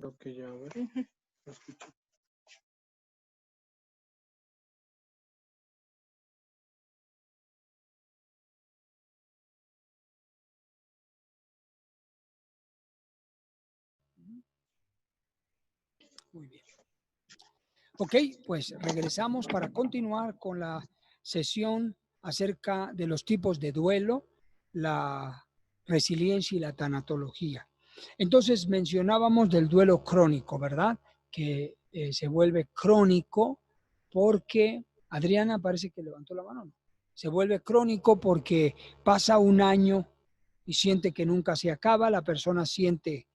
Creo que ya, a ver, Ujú. lo escucho. Muy bien. Ok, pues regresamos para continuar con la sesión acerca de los tipos de duelo, la resiliencia y la tanatología. Entonces mencionábamos del duelo crónico, ¿verdad? Que se vuelve crónico porque, Adriana parece que levantó la mano, ¿no? Se vuelve crónico porque pasa un año y siente que nunca se acaba, la persona siente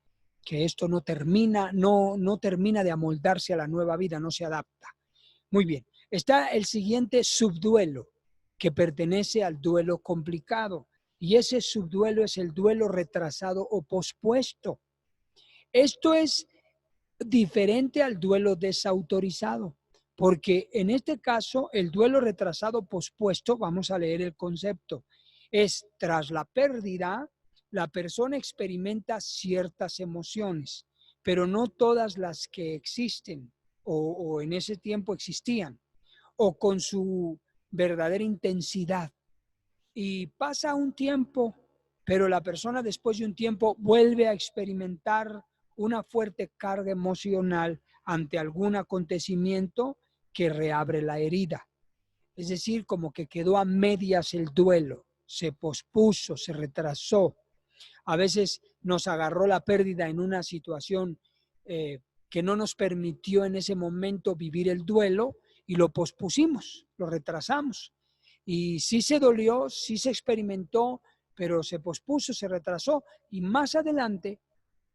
que esto no termina, no termina de amoldarse a la nueva vida, no se adapta. Muy bien, está el siguiente subduelo, que pertenece al duelo complicado, y ese subduelo es el duelo retrasado o pospuesto. Esto es diferente al duelo desautorizado, porque en este caso el duelo retrasado pospuesto, vamos a leer el concepto, es tras la pérdida, la persona experimenta ciertas emociones, pero no todas las que existen o en ese tiempo existían, o con su verdadera intensidad. Y pasa un tiempo, pero la persona después de un tiempo vuelve a experimentar una fuerte carga emocional ante algún acontecimiento que reabre la herida. Es decir, como que quedó a medias el duelo, se pospuso, se retrasó. A veces nos agarró la pérdida en una situación que no nos permitió en ese momento vivir el duelo y lo pospusimos, lo retrasamos. Y sí se dolió, sí se experimentó, pero se pospuso, se retrasó y más adelante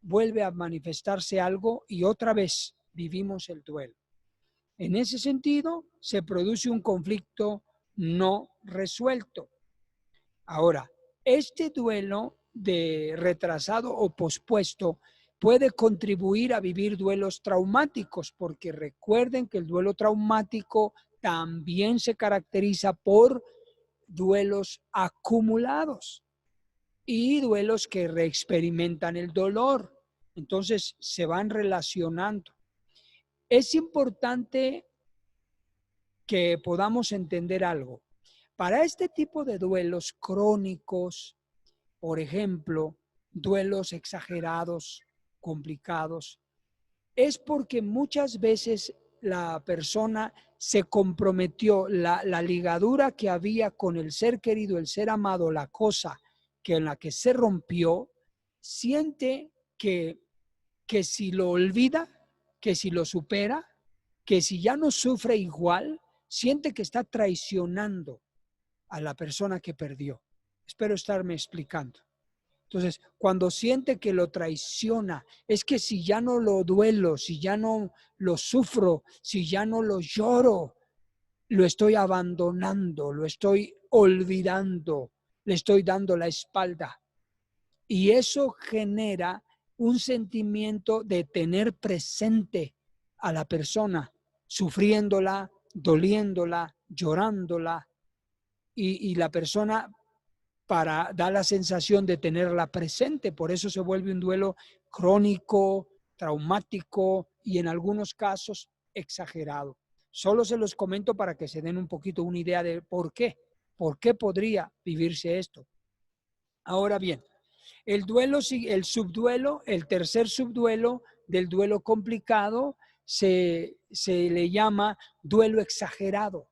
vuelve a manifestarse algo y otra vez vivimos el duelo. En ese sentido, se produce un conflicto no resuelto. Ahora, este duelo de retrasado o pospuesto puede contribuir a vivir duelos traumáticos, porque recuerden que el duelo traumático también se caracteriza por duelos acumulados y duelos que reexperimentan el dolor. Entonces se van relacionando. Es importante que podamos entender algo. Para este tipo de duelos crónicos, por ejemplo, duelos exagerados, complicados, es porque muchas veces la persona se comprometió, la ligadura que había con el ser querido, el ser amado, la cosa que en la que se rompió, siente que si lo olvida, que si lo supera, que si ya no sufre igual, siente que está traicionando a la persona que perdió. Espero estarme explicando. Entonces, cuando siente que lo traiciona, es que si ya no lo duelo, si ya no lo sufro, si ya no lo lloro, lo estoy abandonando, lo estoy olvidando, le estoy dando la espalda. Y eso genera un sentimiento de tener presente a la persona, sufriéndola, doliéndola, llorándola, y la persona da la sensación de tenerla presente, por eso se vuelve un duelo crónico, traumático y en algunos casos exagerado. Solo se los comento para que se den un poquito una idea de por qué podría vivirse esto. Ahora bien, el duelo, el subduelo, el tercer subduelo del duelo complicado se le llama duelo exagerado.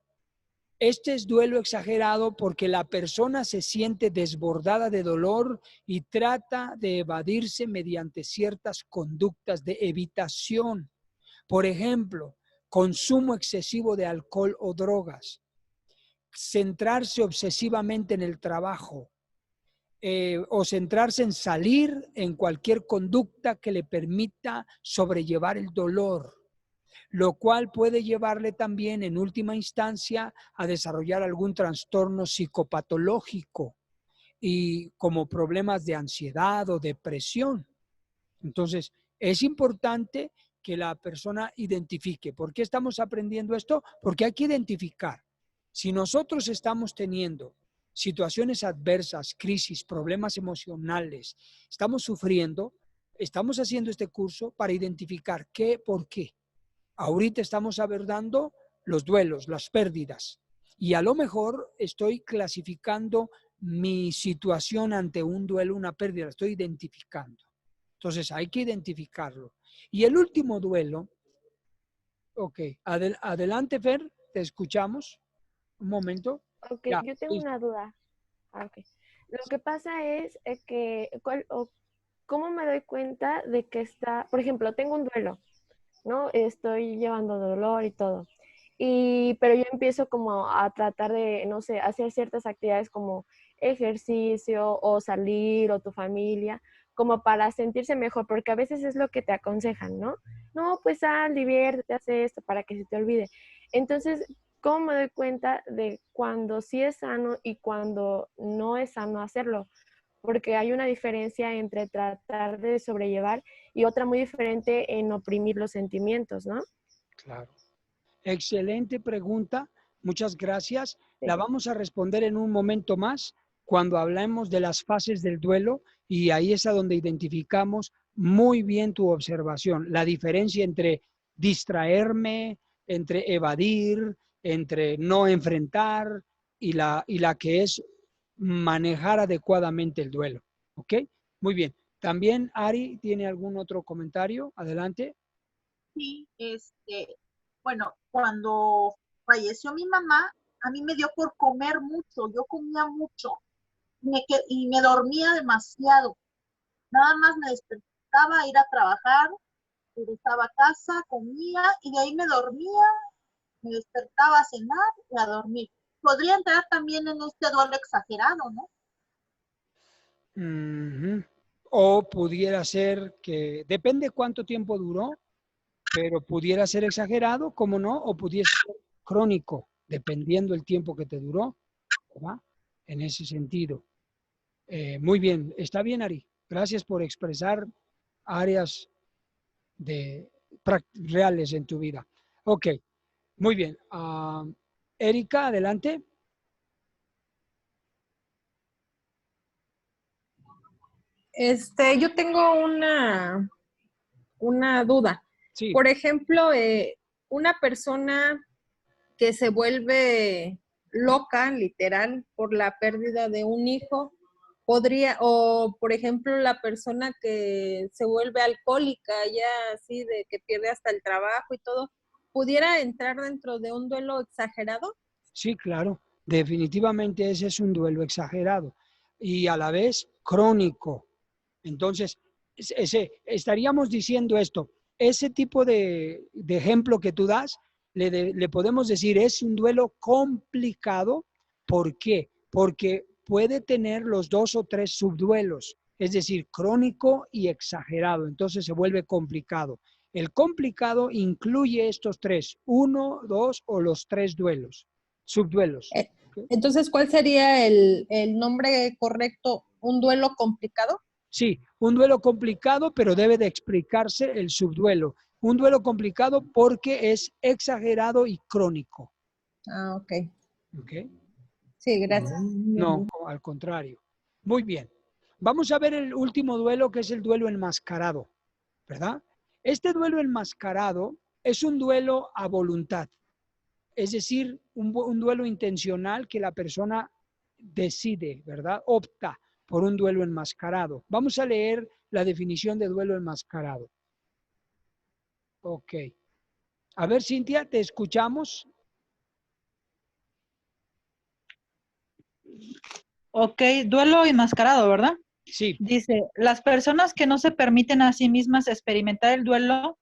Este es duelo exagerado porque la persona se siente desbordada de dolor y trata de evadirse mediante ciertas conductas de evitación. Por ejemplo, consumo excesivo de alcohol o drogas, centrarse obsesivamente en el trabajo, o centrarse en salir en cualquier conducta que le permita sobrellevar el dolor, lo cual puede llevarle también en última instancia a desarrollar algún trastorno psicopatológico y como problemas de ansiedad o depresión. Entonces, es importante que la persona identifique. ¿Por qué estamos aprendiendo esto? Porque hay que identificar. Si nosotros estamos teniendo situaciones adversas, crisis, problemas emocionales, estamos sufriendo, estamos haciendo este curso para identificar qué, por qué. Ahorita estamos abordando los duelos, las pérdidas. Y a lo mejor estoy clasificando mi situación ante un duelo, una pérdida, la estoy identificando. Entonces hay que identificarlo. Y el último duelo, ok, adelante Fer, te escuchamos. Un momento. Ok, Ya, yo tengo listo. una duda. Ah, ok. Lo que pasa es que, ¿cómo me doy cuenta de que está, por ejemplo, tengo un duelo, ¿no? Estoy llevando dolor y todo. Pero yo empiezo como a tratar de, no sé, hacer ciertas actividades como ejercicio o salir o tu familia, como para sentirse mejor, porque a veces es lo que te aconsejan, ¿no? No, pues sal, diviértete, haz esto para que se te olvide. Entonces, ¿cómo me doy cuenta de cuando sí es sano y cuando no es sano hacerlo? Porque hay una diferencia entre tratar de sobrellevar y otra muy diferente en oprimir los sentimientos, ¿no? Claro. Excelente pregunta. Muchas gracias. La Sí. vamos a responder en un momento más cuando hablemos de las fases del duelo y ahí es a donde identificamos muy bien tu observación, la diferencia entre distraerme, entre evadir, entre no enfrentar y la que es manejar adecuadamente el duelo. ¿Ok? Muy bien. También Ari tiene algún otro comentario. Adelante. Sí, bueno, cuando falleció mi mamá, a mí me dio por comer mucho, yo comía mucho y me dormía demasiado. Nada más me despertaba a ir a trabajar, regresaba a casa, comía y de ahí me dormía, me despertaba a cenar y a dormir. Podría entrar también en este duelo exagerado, ¿no? Ujú. O pudiera ser que, depende cuánto tiempo duró, pero pudiera ser exagerado, como no, o pudiera ser crónico, dependiendo el tiempo que te duró, ¿verdad? En ese sentido. Muy bien, está bien, Ari. Gracias por expresar áreas de, reales en tu vida. Ok, muy bien. Erika, adelante. Yo tengo una duda. Sí, Por ejemplo, una persona que se vuelve loca, literal, por la pérdida de un hijo, podría, o por ejemplo, la persona que se vuelve alcohólica, ya así, de que pierde hasta el trabajo y todo, ¿pudiera entrar dentro de un duelo exagerado? sí, claro. Definitivamente ese es un duelo exagerado y a la vez crónico. Entonces, estaríamos diciendo esto, ese tipo de ejemplo que tú das, le podemos decir es un duelo complicado. ¿Por qué? Porque puede tener los dos o tres subduelos, es decir, crónico y exagerado. Entonces se vuelve complicado. El complicado incluye estos tres, uno, dos o los tres duelos, subduelos. Eh, ¿Ok? entonces, ¿cuál sería el nombre correcto? ¿Un duelo complicado? Sí, un duelo complicado, pero debe de explicarse el subduelo. Un duelo complicado porque es exagerado y crónico. Ah, ok. ¿Ok? Sí, gracias. No, al contrario. Muy bien. Vamos a ver el último duelo, que es el duelo enmascarado, ¿verdad? Este duelo enmascarado es un duelo a voluntad, es decir, un duelo intencional que la persona decide, ¿verdad? Opta por un duelo enmascarado. Vamos a leer la definición de duelo enmascarado. Ok. A ver, Cintia, te escuchamos. Ok, duelo enmascarado, ¿verdad? Sí, Dice, las personas que no se permiten a sí mismas experimentar el duelo,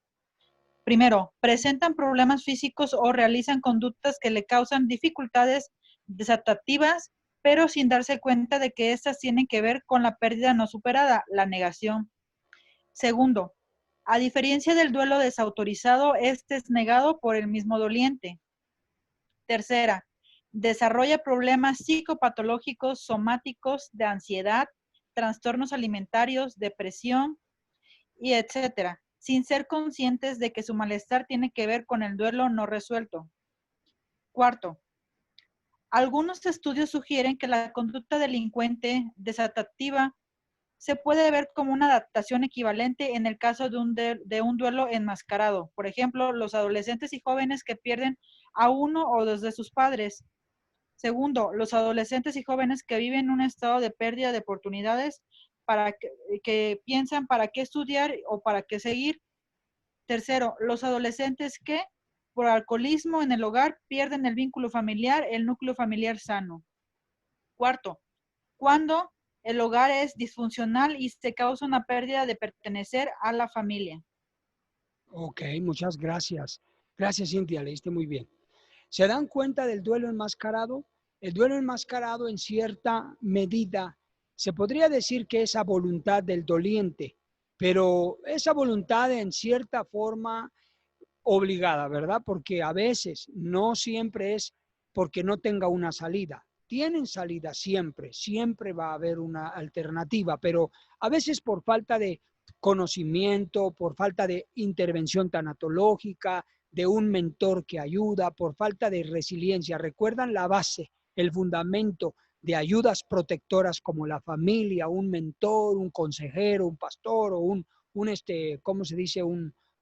primero, presentan problemas físicos o realizan conductas que le causan dificultades desadaptativas, pero sin darse cuenta de que estas tienen que ver con la pérdida no superada, la negación. Segundo, a diferencia del duelo desautorizado, este es negado por el mismo doliente. Tercera, desarrolla problemas psicopatológicos somáticos de ansiedad, trastornos alimentarios, depresión y etcétera, sin ser conscientes de que su malestar tiene que ver con el duelo no resuelto. Cuarto, algunos estudios sugieren que la conducta delincuente, desadaptativa se puede ver como una adaptación equivalente en el caso de un duelo enmascarado. Por ejemplo, los adolescentes y jóvenes que pierden a uno o dos de sus padres. Segundo, los adolescentes y jóvenes que viven un estado de pérdida de oportunidades que piensan para qué estudiar o para qué seguir. Tercero, los adolescentes que por alcoholismo en el hogar pierden el vínculo familiar, el núcleo familiar sano. Cuarto, cuando el hogar es disfuncional y se causa una pérdida de pertenecer a la familia. Ok, muchas gracias. Gracias, Cintia, leíste muy bien. ¿Se dan cuenta del duelo enmascarado? El duelo enmascarado en cierta medida se podría decir que es a voluntad del doliente, pero esa voluntad en cierta forma obligada, ¿verdad? Porque a veces no siempre es porque no tenga una salida. Tienen salida siempre, siempre va a haber una alternativa, pero a veces por falta de conocimiento, por falta de intervención tanatológica, de un mentor que ayuda, por falta de resiliencia. ¿Recuerdan la base, el fundamento de ayudas protectoras como la familia, un mentor, un consejero, un pastor o ¿cómo se dice?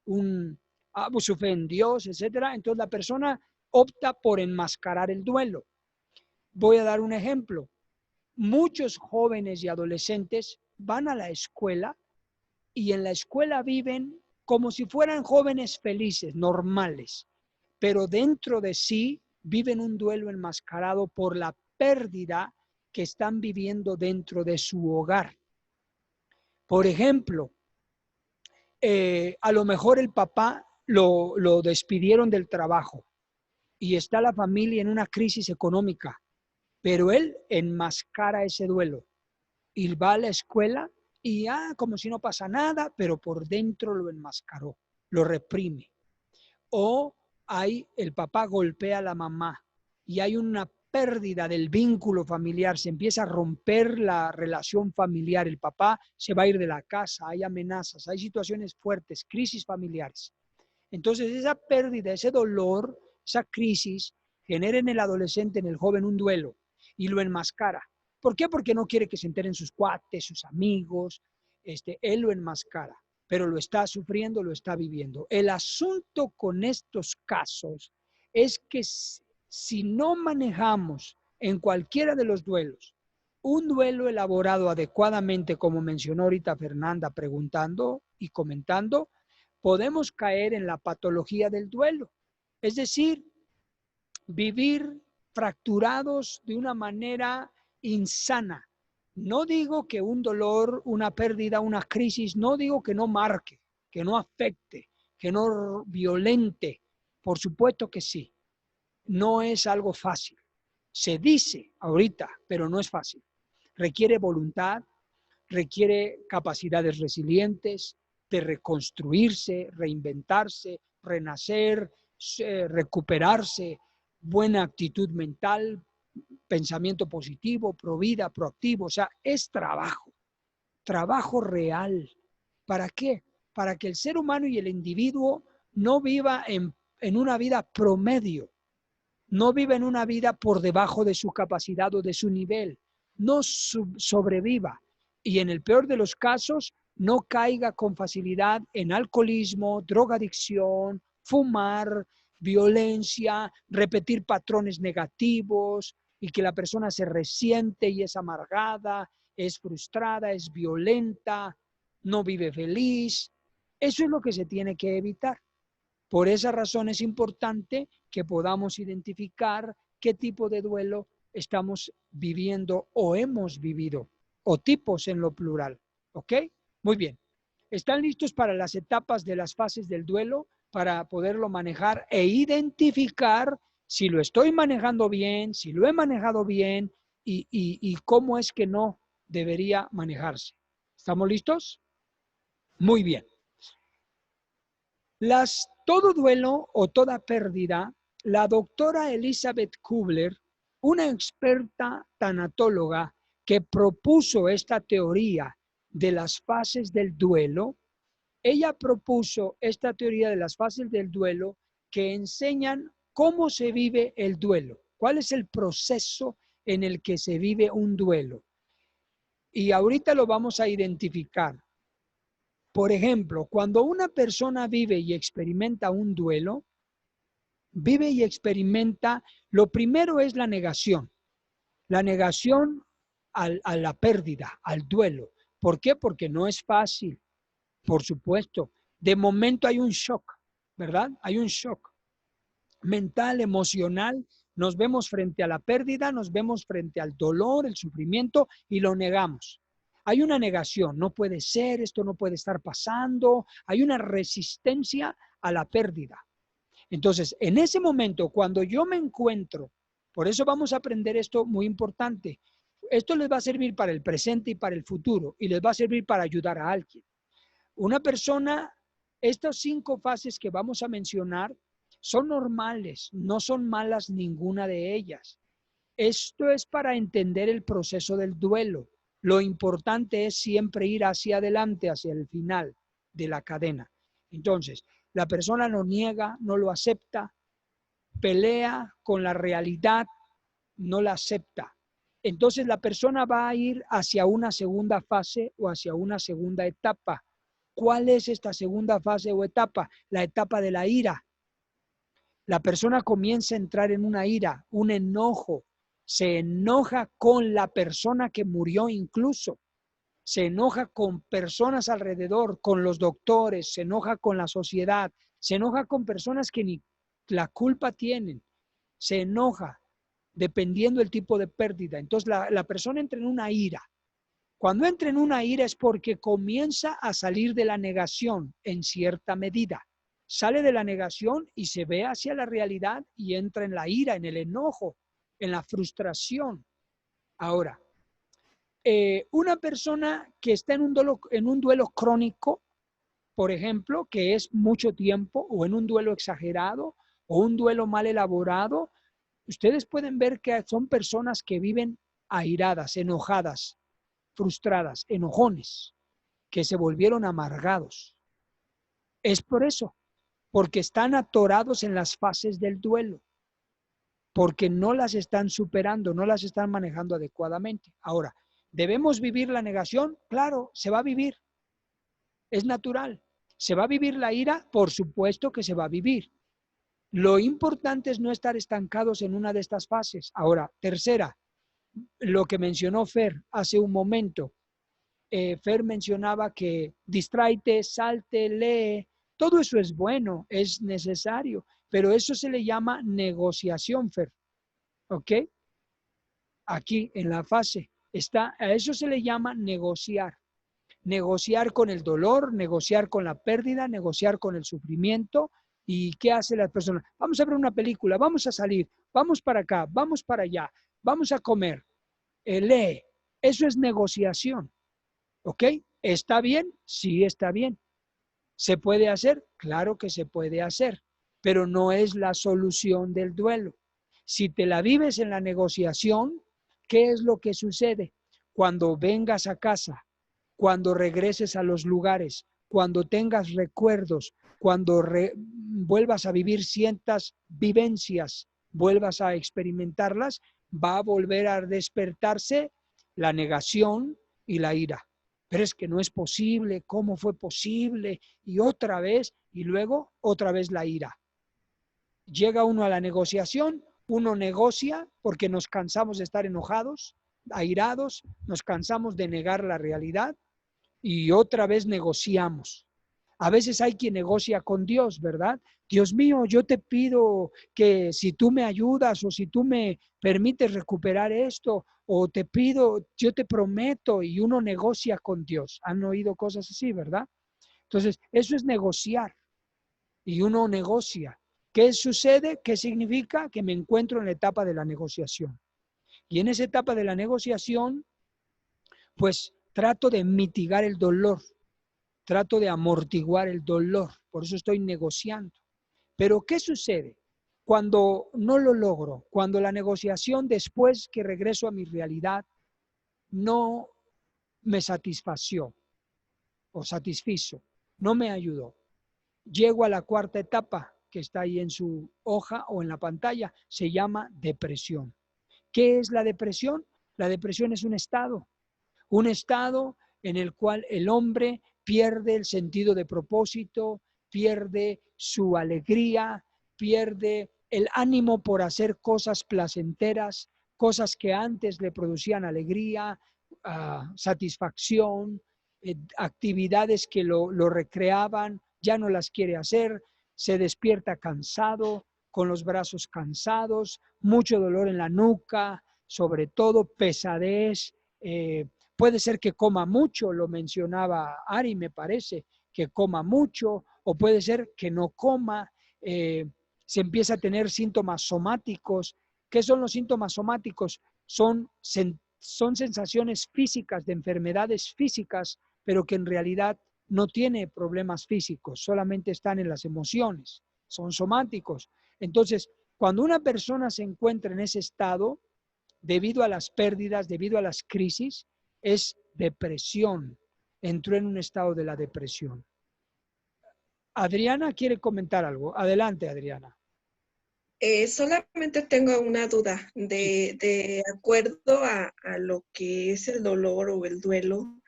Su fe en Dios, etcétera? Entonces la persona opta por enmascarar el duelo. Voy a dar un ejemplo. Muchos jóvenes y adolescentes van a la escuela y en la escuela viven como si fueran jóvenes felices, normales, pero dentro de sí viven un duelo enmascarado por la pérdida que están viviendo dentro de su hogar. Por ejemplo, a lo mejor el papá lo despidieron del trabajo y está la familia en una crisis económica, pero él enmascara ese duelo y va a la escuela y como si no pasa nada, pero por dentro lo enmascaró, lo reprime. O el papá golpea a la mamá y hay una pérdida del vínculo familiar, se empieza a romper la relación familiar, el papá se va a ir de la casa, hay amenazas, hay situaciones fuertes, crisis familiares. Entonces esa pérdida, ese dolor, esa crisis genera en el adolescente, en el joven, un duelo y lo enmascara. ¿Por qué? Porque no quiere que se enteren sus cuates, sus amigos, él lo enmascara, pero lo está sufriendo, lo está viviendo. El asunto con estos casos es que si no manejamos en cualquiera de los duelos un duelo elaborado adecuadamente, como mencionó ahorita Fernanda preguntando y comentando, podemos caer en la patología del duelo. Es decir, vivir fracturados de una manera insana. No digo que un dolor, una pérdida, una crisis, no digo que no marque, que no afecte, que no violente. Por supuesto que sí. No es algo fácil. Se dice ahorita, pero no es fácil. Requiere voluntad, requiere capacidades resilientes de reconstruirse, reinventarse, renacer, recuperarse, buena actitud mental, pensamiento positivo, provida, proactivo. O sea, es trabajo real. ¿Para qué? Para que el ser humano y el individuo no viva en una vida promedio, no viva en una vida por debajo de su capacidad o de su nivel, no sobreviva y en el peor de los casos no caiga con facilidad en alcoholismo, drogadicción, fumar, violencia, repetir patrones negativos y que la persona se resiente y es amargada, es frustrada, es violenta, no vive feliz. Eso es lo que se tiene que evitar. Por esa razón es importante que podamos identificar qué tipo de duelo estamos viviendo o hemos vivido, o tipos en lo plural. ¿Ok? Muy bien. ¿Están listos para las etapas de las fases del duelo para poderlo manejar e identificar si lo estoy manejando bien, si lo he manejado bien y cómo es que no debería manejarse? ¿Estamos listos? Muy bien. Todo duelo o toda pérdida, la doctora Elizabeth Kubler, una experta tanatóloga que propuso esta teoría de las fases del duelo, ella propuso esta teoría de las fases del duelo que enseñan cómo se vive el duelo, cuál es el proceso en el que se vive un duelo. Y ahorita lo vamos a identificar. Por ejemplo, cuando una persona vive y experimenta un duelo, vive y experimenta, lo primero es la negación a la pérdida, al duelo. ¿Por qué? Porque no es fácil, por supuesto. De momento hay un shock, ¿verdad? Hay un shock mental, emocional. Nos vemos frente a la pérdida, nos vemos frente al dolor, el sufrimiento y lo negamos. Hay una negación, no puede ser, esto no puede estar pasando. Hay una resistencia a la pérdida. Entonces, en ese momento, cuando yo me encuentro, por eso vamos a aprender esto muy importante. Esto les va a servir para el presente y para el futuro, y les va a servir para ayudar a alguien. Una persona, estas 5 fases que vamos a mencionar son normales, no son malas ninguna de ellas. Esto es para entender el proceso del duelo. Lo importante es siempre ir hacia adelante, hacia el final de la cadena. Entonces, la persona lo niega, no lo acepta, pelea con la realidad, no la acepta. Entonces la persona va a ir hacia una segunda fase o hacia una segunda etapa. ¿Cuál es esta segunda fase o etapa? La etapa de la ira. La persona comienza a entrar en una ira, un enojo. Se enoja con la persona que murió incluso. Se enoja con personas alrededor, con los doctores, se enoja con la sociedad, se enoja con personas que ni la culpa tienen. Se enoja dependiendo del tipo de pérdida. Entonces la persona entra en una ira. Cuando entra en una ira es porque comienza a salir de la negación en cierta medida. Sale de la negación y se ve hacia la realidad y entra en la ira, en el enojo, en la frustración. Ahora, una persona que está en un duelo crónico, por ejemplo, que es mucho tiempo, o en un duelo exagerado, o un duelo mal elaborado, ustedes pueden ver que son personas que viven airadas, enojadas, frustradas, enojones, que se volvieron amargados. Es por eso, porque están atorados en las fases del duelo, porque no las están superando, no las están manejando adecuadamente. Ahora, ¿debemos vivir la negación? Claro, se va a vivir. Es natural. ¿Se va a vivir la ira? Por supuesto que se va a vivir. Lo importante es no estar estancados en una de estas fases. Ahora, tercera, lo que mencionó Fer hace un momento. Fer mencionaba que distráete, salte, lee. Todo eso es bueno, es necesario, pero eso se le llama negociación, Fer. ¿Ok? Aquí en la fase está, a eso se le llama negociar. Negociar con el dolor, negociar con la pérdida, negociar con el sufrimiento. ¿Y qué hace la persona? Vamos a ver una película, vamos a salir, vamos para acá, vamos para allá, vamos a comer. Lee. Eso es negociación. ¿Ok? ¿Está bien? Sí, está bien. ¿Se puede hacer? Claro que se puede hacer, pero no es la solución del duelo. Si te la vives en la negociación, ¿qué es lo que sucede? Cuando vengas a casa, cuando regreses a los lugares, cuando tengas recuerdos, cuando vuelvas a vivir ciertas vivencias, vuelvas a experimentarlas, va a volver a despertarse la negación y la ira. Pero es que no es posible, ¿cómo fue posible? Y luego otra vez la ira. Llega uno a la negociación, uno negocia porque nos cansamos de estar enojados, airados, nos cansamos de negar la realidad y otra vez negociamos. A veces hay quien negocia con Dios, ¿verdad? Dios mío, yo te pido que si tú me ayudas o si tú me permites recuperar esto, o te pido, yo te prometo, y uno negocia con Dios. ¿Han oído cosas así, verdad? Entonces, eso es negociar y uno negocia. ¿Qué sucede? ¿Qué significa? Que me encuentro en la etapa de la negociación. Y en esa etapa de la negociación, pues trato de mitigar el dolor. Trato de amortiguar el dolor, por eso estoy negociando. Pero ¿qué sucede? Cuando no lo logro, cuando la negociación después que regreso a mi realidad no me satisfació o satisfizo, no me ayudó. Llego a la cuarta etapa que está ahí en su hoja o en la pantalla, se llama depresión. ¿Qué es la depresión? La depresión es un estado Un estado en el cual el hombre pierde el sentido de propósito, pierde su alegría, pierde el ánimo por hacer cosas placenteras, cosas que antes le producían alegría, satisfacción, actividades que lo recreaban, ya no las quiere hacer, se despierta cansado, con los brazos cansados, mucho dolor en la nuca, sobre todo pesadez, puede ser que coma mucho, lo mencionaba Ari, me parece, que coma mucho, o puede ser que no coma, se empieza a tener síntomas somáticos. ¿Qué son los síntomas somáticos? Son sensaciones físicas de enfermedades físicas, pero que en realidad no tiene problemas físicos, solamente están en las emociones, son somáticos. Entonces, cuando una persona se encuentra en ese estado, debido a las pérdidas, debido a las crisis, es depresión. Entró en un estado de la depresión. Adriana quiere comentar algo. Adelante, Adriana. Solamente tengo una duda de acuerdo a lo que es el dolor o el duelo.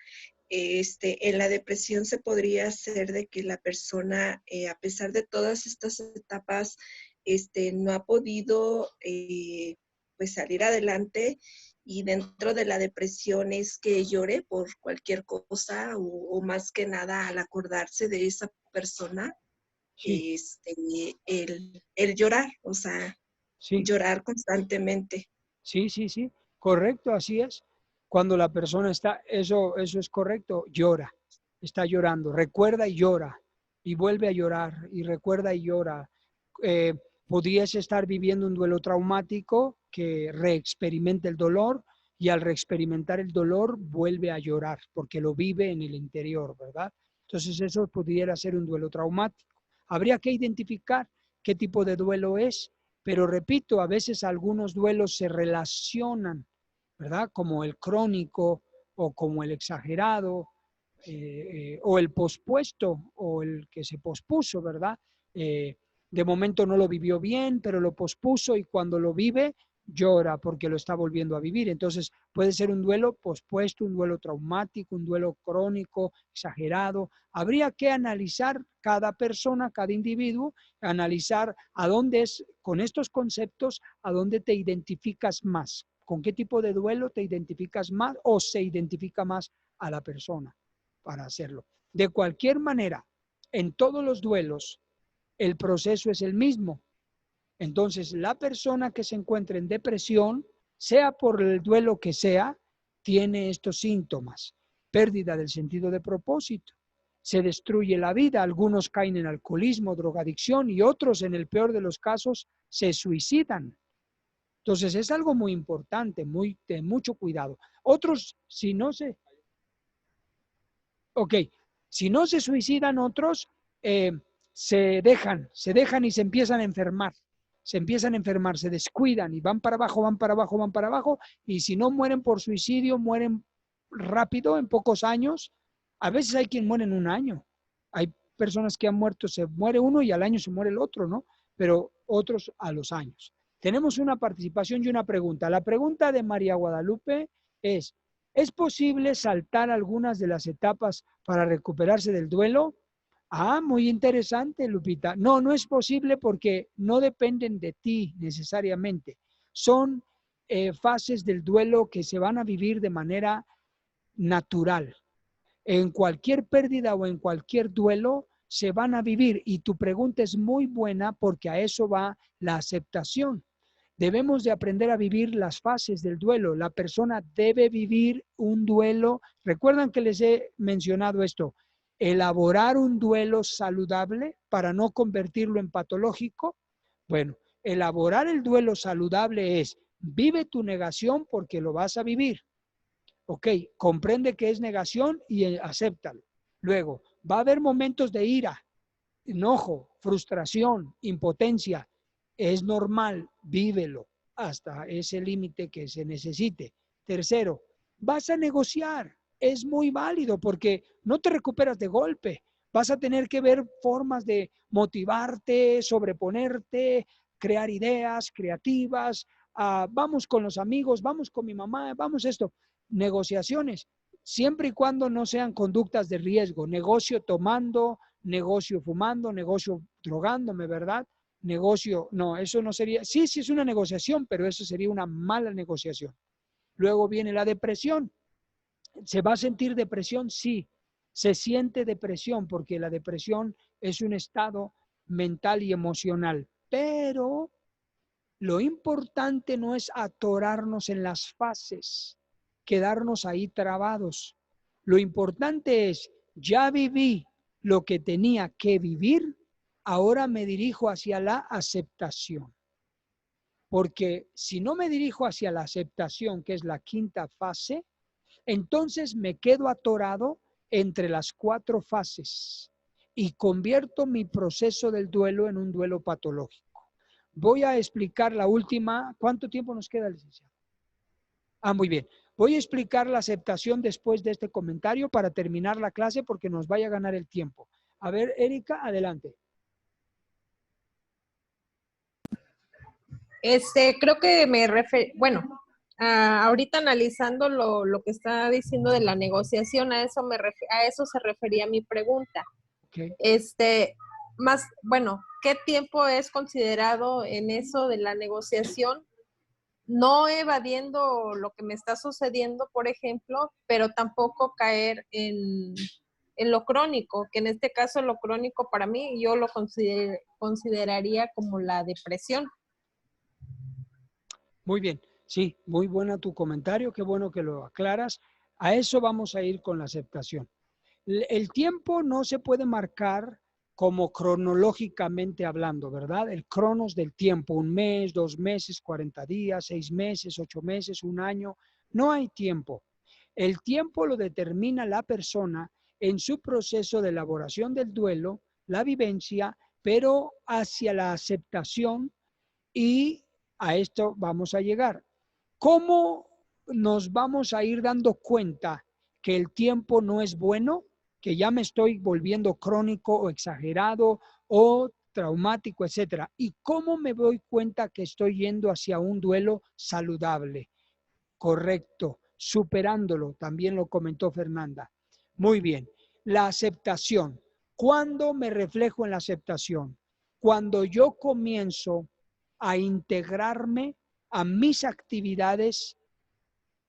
En la depresión se podría hacer de que la persona, a pesar de todas estas etapas, no ha podido pues salir adelante, y dentro de la depresión es que llore por cualquier cosa o más que nada al acordarse de esa persona. Sí, El llorar, o sea, sí, llorar constantemente. sí, correcto, así es. Cuando la persona está, eso es correcto, llora, está llorando, recuerda y llora, y vuelve a llorar, y recuerda y llora. Podrías estar viviendo un duelo traumático que reexperimenta el dolor, y al reexperimentar el dolor vuelve a llorar, porque lo vive en el interior, ¿verdad? Entonces eso pudiera ser un duelo traumático. Habría que identificar qué tipo de duelo es, pero repito, a veces algunos duelos se relacionan, ¿verdad? Como el crónico o como el exagerado, o el pospuesto o el que se pospuso, ¿verdad? De momento no lo vivió bien, pero lo pospuso, y cuando lo vive llora porque lo está volviendo a vivir. Entonces puede ser un duelo pospuesto, un duelo traumático, un duelo crónico, exagerado. Habría que analizar cada persona, cada individuo, analizar a dónde es, con estos conceptos, a dónde te identificas más, con qué tipo de duelo te identificas más o se identifica más a la persona para hacerlo. De cualquier manera, en todos los duelos, el proceso es el mismo. Entonces, la persona que se encuentra en depresión, sea por el duelo que sea, tiene estos síntomas: pérdida del sentido de propósito, se destruye la vida, algunos caen en alcoholismo, drogadicción, y otros, en el peor de los casos, se suicidan. Entonces, es algo muy importante, de mucho cuidado. Otros, si no se suicidan, otros se dejan y se empiezan a enfermar. Se descuidan y van para abajo, y si no mueren por suicidio, mueren rápido, en pocos años. A veces hay quien muere en un año. Hay personas que han muerto, se muere uno y al año se muere el otro, ¿no? Pero otros a los años. Tenemos una participación y una pregunta. La pregunta de María Guadalupe es: ¿es posible saltar algunas de las etapas para recuperarse del duelo? Ah, muy interesante, Lupita. No, no es posible, porque no dependen de ti necesariamente. Son fases del duelo que se van a vivir de manera natural. En cualquier pérdida o en cualquier duelo se van a vivir, y tu pregunta es muy buena, porque a eso va la aceptación. Debemos de aprender a vivir las fases del duelo. La persona debe vivir un duelo. Recuerdan que les he mencionado esto: elaborar un duelo saludable para no convertirlo en patológico. Bueno, elaborar el duelo saludable es: vive tu negación porque lo vas a vivir. Ok, comprende que es negación y acéptalo. Luego, va a haber momentos de ira, enojo, frustración, impotencia. Es normal, vívelo hasta ese límite que se necesite. Tercero, vas a negociar. Es muy válido, porque no te recuperas de golpe. Vas a tener que ver formas de motivarte, sobreponerte, crear ideas creativas. Vamos con los amigos, vamos con mi mamá, vamos esto. Negociaciones. siempre y cuando no sean conductas de riesgo, negocio tomando, negocio fumando, negocio drogándome, ¿verdad? Negocio, no, eso no sería, sí, sí es una negociación, pero eso sería una mala negociación. Luego viene la depresión. ¿Se va a sentir depresión? Sí, se siente depresión porque la depresión es un estado mental y emocional, pero lo importante no es atorarnos en las fases, quedarnos ahí trabados. Lo importante es, ya viví lo que tenía que vivir, ahora me dirijo hacia la aceptación. Porque si no me dirijo hacia la aceptación, que es la quinta fase, entonces me quedo atorado entre las 4 fases y convierto mi proceso del duelo en un duelo patológico. Voy a explicar la última. ¿Cuánto tiempo nos queda, licenciado? Muy bien. Voy a explicar la aceptación después de este comentario para terminar la clase porque nos vaya a ganar el tiempo. A ver, Erika, adelante. Creo que bueno, ahorita analizando lo que está diciendo de la negociación, a eso se refería mi pregunta. Okay. Bueno, ¿qué tiempo es considerado en eso de la negociación? No evadiendo lo que me está sucediendo, por ejemplo, pero tampoco caer en lo crónico, que en este caso lo crónico para mí yo lo consideraría como la depresión. Muy bien, sí, muy buena tu comentario, qué bueno que lo aclaras. A eso vamos a ir con la aceptación. El tiempo no se puede marcar como cronológicamente hablando, ¿verdad? El cronos del tiempo, 1 mes, 2 meses, 40 días, 6 meses, 8 meses, 1 año, no hay tiempo. El tiempo lo determina la persona en su proceso de elaboración del duelo, la vivencia, pero hacia la aceptación, y a esto vamos a llegar. ¿Cómo nos vamos a ir dando cuenta que el tiempo no es bueno, que ya me estoy volviendo crónico o exagerado o traumático, etcétera? ¿Y cómo me doy cuenta que estoy yendo hacia un duelo saludable? Correcto, superándolo, también lo comentó Fernanda. Muy bien, la aceptación. ¿Cuándo me reflejo en la aceptación? Cuando yo comienzo a integrarme a mis actividades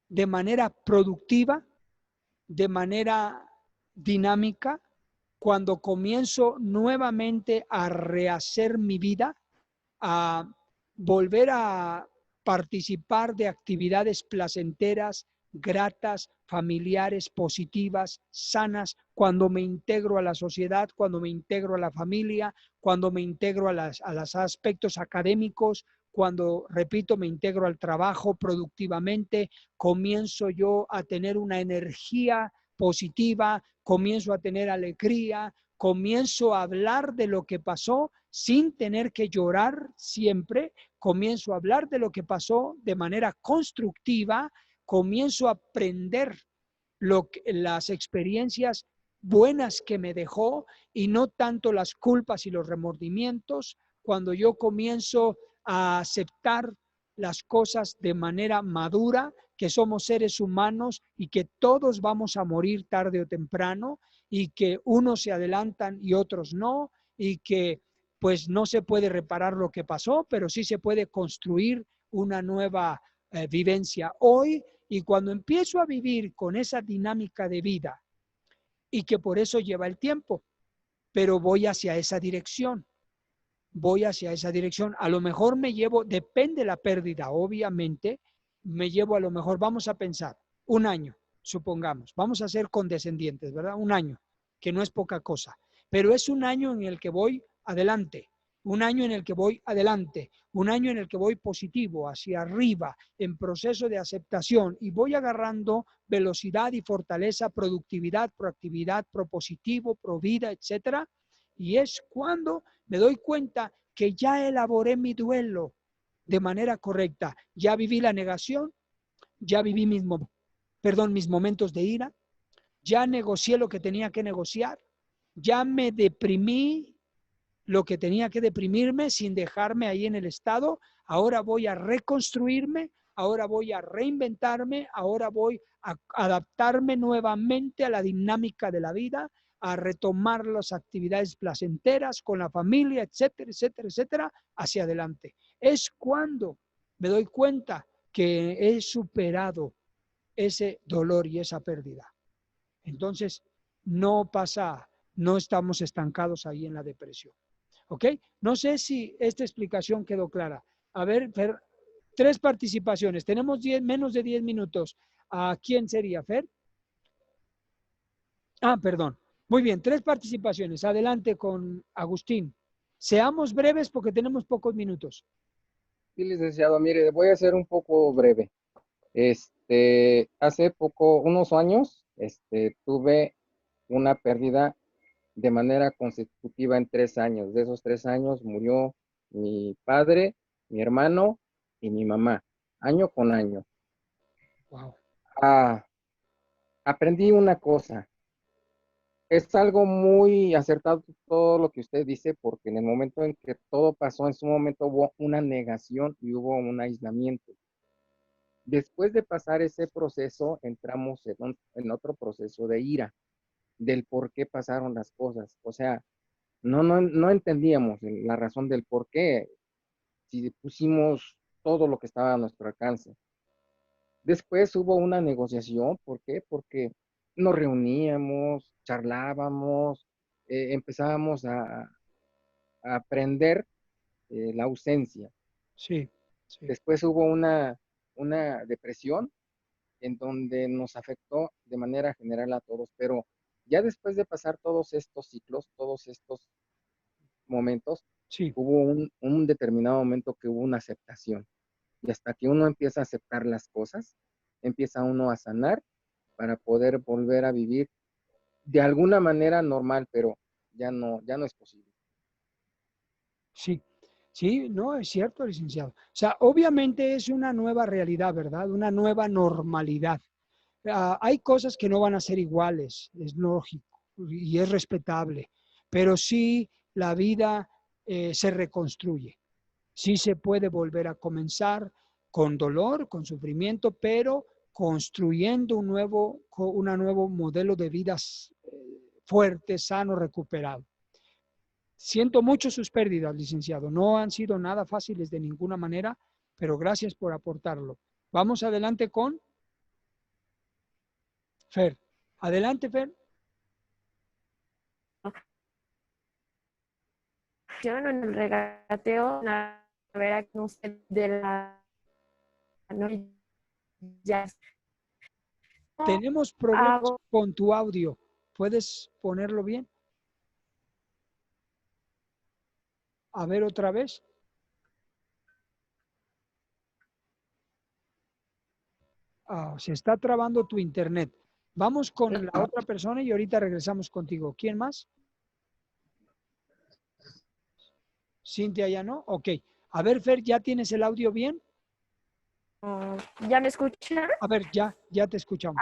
de manera productiva, de manera dinámica, cuando comienzo nuevamente a rehacer mi vida, a volver a participar de actividades placenteras, gratas, familiares, positivas, sanas, cuando me integro a la sociedad, cuando me integro a la familia, cuando me integro a los aspectos académicos, cuando, repito, me integro al trabajo productivamente, comienzo yo a tener una energía positiva, comienzo a tener alegría, comienzo a hablar de lo que pasó sin tener que llorar siempre, comienzo a hablar de lo que pasó de manera constructiva, comienzo a aprender las experiencias buenas que me dejó y no tanto las culpas y los remordimientos. Cuando yo comienzo a aceptar las cosas de manera madura, que somos seres humanos y que todos vamos a morir tarde o temprano y que unos se adelantan y otros no, y que pues no se puede reparar lo que pasó, pero sí se puede construir una nueva vivencia hoy. Y cuando empiezo a vivir con esa dinámica de vida, y que por eso lleva el tiempo, pero voy hacia esa dirección, a lo mejor me llevo, depende la pérdida, obviamente, me llevo a lo mejor, vamos a pensar, 1 año, supongamos, vamos a ser condescendientes, ¿verdad? 1 año, que no es poca cosa, pero es 1 año en el que voy adelante, 1 año en el que voy adelante, 1 año en el que voy positivo, hacia arriba, en proceso de aceptación, y voy agarrando velocidad y fortaleza, productividad, proactividad, propositivo, provida, etcétera. Y es cuando me doy cuenta que ya elaboré mi duelo de manera correcta. Ya viví la negación, ya viví mis momentos de ira, ya negocié lo que tenía que negociar, ya me deprimí lo que tenía que deprimirme sin dejarme ahí en el estado. Ahora voy a reconstruirme, ahora voy a reinventarme, ahora voy a adaptarme nuevamente a la dinámica de la vida, a retomar las actividades placenteras con la familia, etcétera, etcétera, etcétera, hacia adelante. Es cuando me doy cuenta que he superado ese dolor y esa pérdida. Entonces, no pasa, no estamos estancados ahí en la depresión. ¿Ok? No sé si esta explicación quedó clara. A ver, Fer, 3 participaciones. Tenemos menos de 10 minutos. ¿A quién sería, Fer? Ah, perdón. Muy bien, 3 participaciones. Adelante con Agustín. Seamos breves porque tenemos pocos minutos. Sí, licenciado, mire, voy a ser un poco breve. Hace poco, unos años, tuve una pérdida de manera consecutiva en 3 años. De esos 3 años murió mi padre, mi hermano y mi mamá, año con año. Wow. Aprendí una cosa. Es algo muy acertado todo lo que usted dice, porque en el momento en que todo pasó, en su momento hubo una negación y hubo un aislamiento. Después de pasar ese proceso, entramos en otro proceso de ira, del por qué pasaron las cosas. O sea, no entendíamos la razón del por qué, si pusimos todo lo que estaba a nuestro alcance. Después hubo una negociación, ¿por qué? Porque nos reuníamos, charlábamos, empezábamos a aprender la ausencia. Sí, sí. Después hubo una depresión en donde nos afectó de manera general a todos, pero ya después de pasar todos estos ciclos, todos estos momentos, Sí. hubo un determinado momento que hubo una aceptación. Y hasta que uno empieza a aceptar las cosas, empieza uno a sanar para poder volver a vivir de alguna manera normal, pero ya no es posible. Sí, sí, no, es cierto, licenciado. O sea, obviamente es una nueva realidad, ¿verdad? Una nueva normalidad. Hay cosas que no van a ser iguales, es lógico y es respetable, pero sí la vida se reconstruye. Sí se puede volver a comenzar con dolor, con sufrimiento, pero construyendo un nuevo modelo de vida fuerte, sano, recuperado. Siento mucho sus pérdidas, licenciado. No han sido nada fáciles de ninguna manera, pero gracias por aportarlo. Vamos adelante con Fer. Adelante, Fer. Yo en el regateo, a ver, no sé, de la... No, ya Tenemos problemas hago. con tu audio. ¿Puedes ponerlo bien? A ver otra vez. Se está trabando tu internet. Vamos con la otra persona y ahorita regresamos contigo. ¿Quién más? Cintia ya no. Ok. A ver, Fer, ¿ya tienes el audio bien? ¿Ya me escuchan? A ver, ya te escuchamos.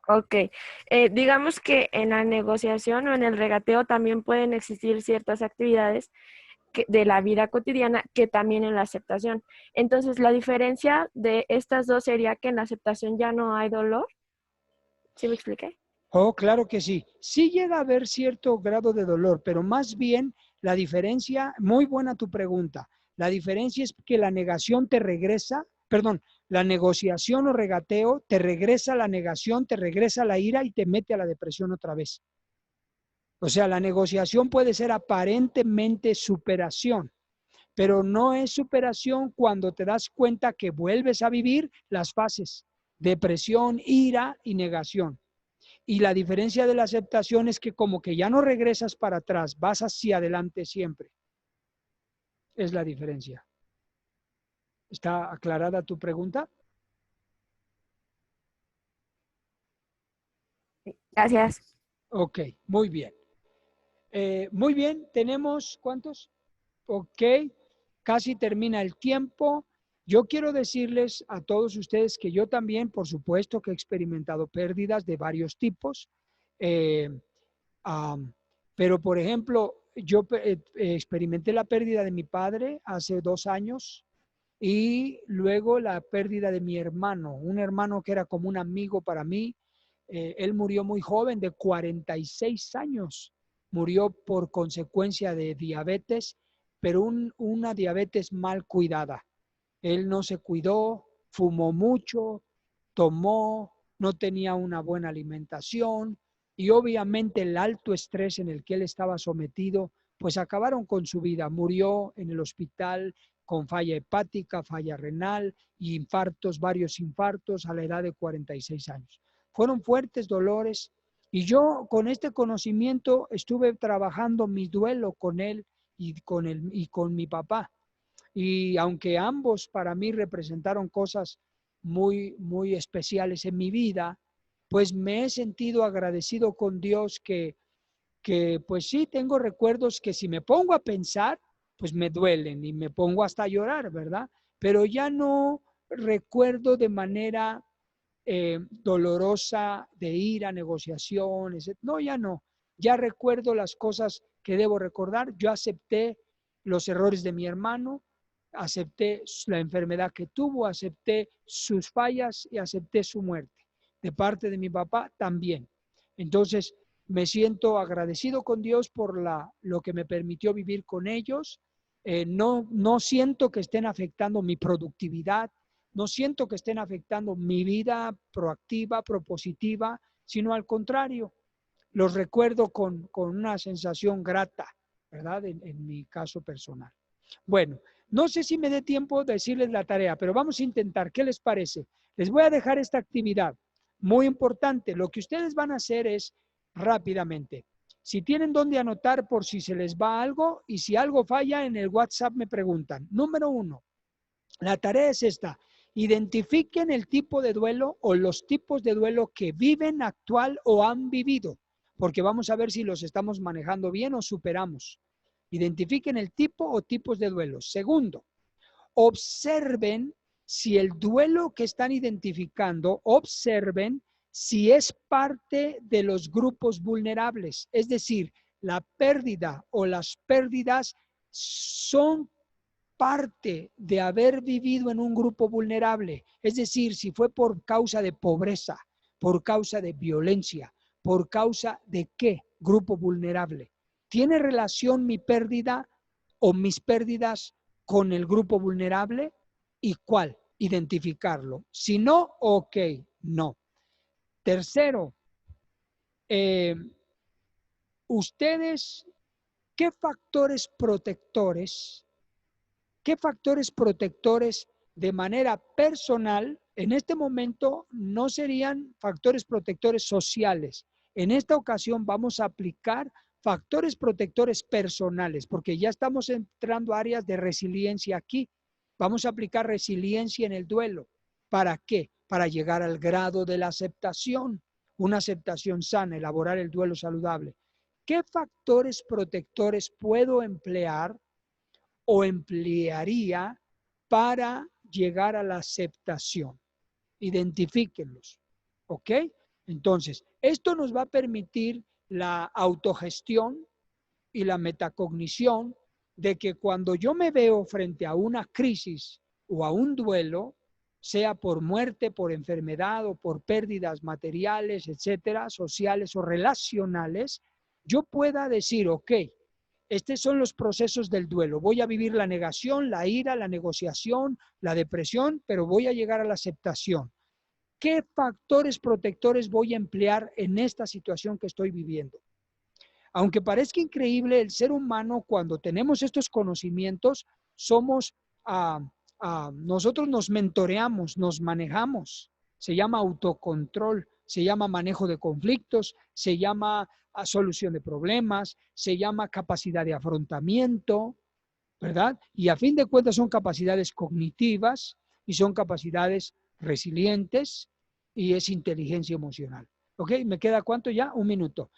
Ok. Digamos que en la negociación o en el regateo también pueden existir ciertas actividades de la vida cotidiana que también en la aceptación. Entonces, la diferencia de estas dos sería que en la aceptación ya no hay dolor. ¿Sí me expliqué? Oh, claro que sí. Sí llega a haber cierto grado de dolor, pero más bien la diferencia, muy buena tu pregunta, la diferencia es que la negación te regresa, perdón, la negociación o regateo te regresa la negación, te regresa la ira y te mete a la depresión otra vez. O sea, la negociación puede ser aparentemente superación, pero no es superación cuando te das cuenta que vuelves a vivir las fases, depresión, ira y negación. Y la diferencia de la aceptación es que como que ya no regresas para atrás, vas hacia adelante siempre. Es la diferencia. ¿Está aclarada tu pregunta? Gracias. Ok, muy bien. Muy bien, tenemos, ¿cuántos? Ok, casi termina el tiempo. Yo quiero decirles a todos ustedes que yo también, por supuesto, que he experimentado pérdidas de varios tipos. Pero, por ejemplo, yo experimenté la pérdida de mi padre hace 2 años y luego la pérdida de mi hermano, un hermano que era como un amigo para mí. Él murió muy joven, de 46 años. Murió por consecuencia de diabetes, pero una diabetes mal cuidada. Él no se cuidó, fumó mucho, tomó, no tenía una buena alimentación y obviamente el alto estrés en el que él estaba sometido, pues acabaron con su vida. Murió en el hospital con falla hepática, falla renal y infartos, varios infartos a la edad de 46 años. Fueron fuertes dolores y yo con este conocimiento estuve trabajando mi duelo con él y con mi papá. Y aunque ambos para mí representaron cosas muy, muy especiales en mi vida, pues me he sentido agradecido con Dios que pues sí, tengo recuerdos que si me pongo a pensar, pues me duelen y me pongo hasta a llorar, ¿verdad? Pero ya no recuerdo de manera dolorosa de ir a negociaciones. No, ya no. Ya recuerdo las cosas que debo recordar. Yo acepté los errores de mi hermano, acepté la enfermedad que tuvo, acepté sus fallas y acepté su muerte. De parte de mi papá también. Entonces, me siento agradecido con Dios por lo que me permitió vivir con ellos. No siento que estén afectando mi productividad, no siento que estén afectando mi vida proactiva, propositiva, sino al contrario, los recuerdo con una sensación grata, ¿verdad? En mi caso personal. Bueno, no sé si me dé tiempo de decirles la tarea, pero vamos a intentar. ¿Qué les parece? Les voy a dejar esta actividad muy importante. Lo que ustedes van a hacer es rápidamente. Si tienen dónde anotar por si se les va algo y si algo falla en el WhatsApp me preguntan. Número 1, la tarea es esta. Identifiquen el tipo de duelo o los tipos de duelo que viven actual o han vivido, porque vamos a ver si los estamos manejando bien o superamos. Identifiquen el tipo o tipos de duelo. Segundo, observen si el duelo que están identificando, observen si es parte de los grupos vulnerables, es decir, la pérdida o las pérdidas son parte de haber vivido en un grupo vulnerable, es decir, si fue por causa de pobreza, por causa de violencia, por causa de qué grupo vulnerable. ¿Tiene relación mi pérdida o mis pérdidas con el grupo vulnerable? ¿Y cuál? Identificarlo. Si no, ok, no. Tercero, ustedes, ¿qué factores protectores de manera personal en este momento no serían factores protectores sociales? En esta ocasión vamos a aplicar factores protectores personales, porque ya estamos entrando a áreas de resiliencia aquí. Vamos a aplicar resiliencia en el duelo. ¿Para qué? Para llegar al grado de la aceptación, una aceptación sana, elaborar el duelo saludable. ¿Qué factores protectores puedo emplear o emplearía para llegar a la aceptación? Identifíquenlos, ¿ok? Entonces, esto nos va a permitir la autogestión y la metacognición de que cuando yo me veo frente a una crisis o a un duelo, sea por muerte, por enfermedad o por pérdidas materiales, etcétera, sociales o relacionales, yo pueda decir, ok, estos son los procesos del duelo. Voy a vivir la negación, la ira, la negociación, la depresión, pero voy a llegar a la aceptación. ¿Qué factores protectores voy a emplear en esta situación que estoy viviendo? Aunque parezca increíble, el ser humano, cuando tenemos estos conocimientos, nosotros nos mentoreamos, nos manejamos. Se llama autocontrol, se llama manejo de conflictos, se llama solución de problemas, se llama capacidad de afrontamiento, ¿verdad? Y a fin de cuentas son capacidades cognitivas y son capacidades resilientes y es inteligencia emocional. ¿Ok? ¿Me queda cuánto ya? Un minuto.